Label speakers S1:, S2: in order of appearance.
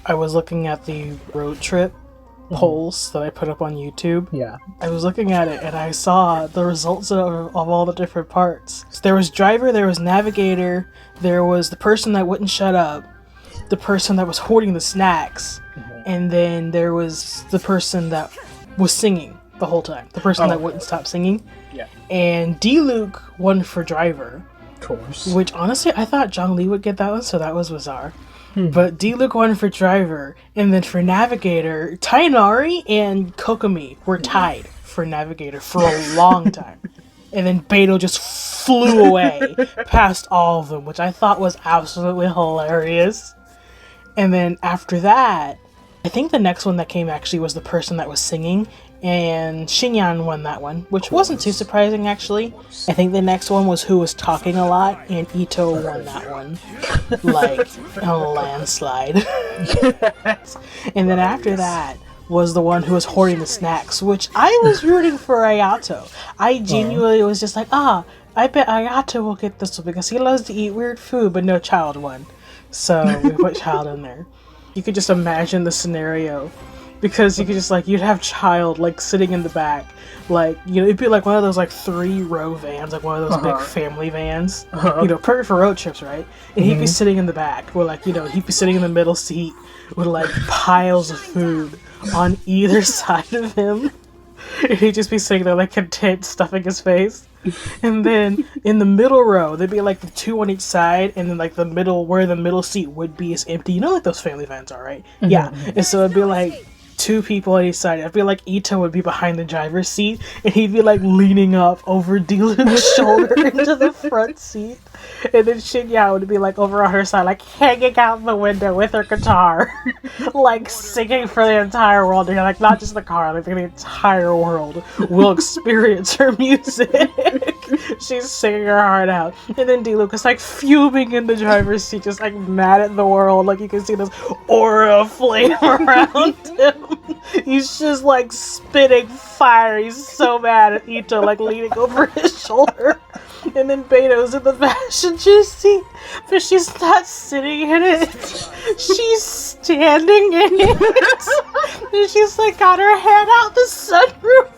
S1: I was looking at the road trip polls that I put up on YouTube.
S2: Yeah.
S1: I was looking at it and I saw the results of all the different parts. So there was driver, there was navigator, there was the person that wouldn't shut up, the person that was hoarding the snacks, and then there was the person that was singing the whole time. The person that wouldn't stop singing.
S2: Yeah.
S1: And D-Luke won for driver.
S2: Of course.
S1: Which honestly, I thought Zhang Li would get that one, so that was bizarre. But D-Luke won for driver, and then for navigator, Tainari and Kokomi were tied for navigator for a long time. And then Beto just flew away past all of them, which I thought was absolutely hilarious. And then after that, I think the next one that came actually was the person that was singing, and Xinyan won that one, which wasn't too surprising actually. I think the next one was who was talking a lot, and Ito won that one, like a landslide. And then after that was the one who was hoarding the snacks, which I was rooting for Ayato. I genuinely was just like, I bet Ayato will get this one because he loves to eat weird food, but no Child won. So we put Child in there. You could just imagine the scenario, because you could just you'd have Child sitting in the back, it'd be like one of those 3-row vans, like one of those big family vans, perfect for road trips, right? And he'd be sitting in the back, or he'd be sitting in the middle seat with piles of food on either side of him, and he'd just be sitting there content, stuffing his face. And then in the middle row, there'd be the two on each side, and then the middle, where the middle seat would be, is empty. You know, those family vans are, right? Yeah. And so it'd be two people on each side. I feel like Ito would be behind the driver's seat, and he'd be leaning up over D-Luke's shoulder into the front seat. And then Shinya would be over on her side, hanging out the window with her guitar, singing for the entire world. And not just the car, the entire world will experience her music. She's singing her heart out. And then D-Luke is fuming in the driver's seat, just mad at the world. You can see this aura of flame around him. He's just spitting fire. He's so mad at Ito, leaning over his shoulder. And then Beto's in the passenger seat, but she's not sitting in it. She's standing in it. And she's got her head out the sunroof.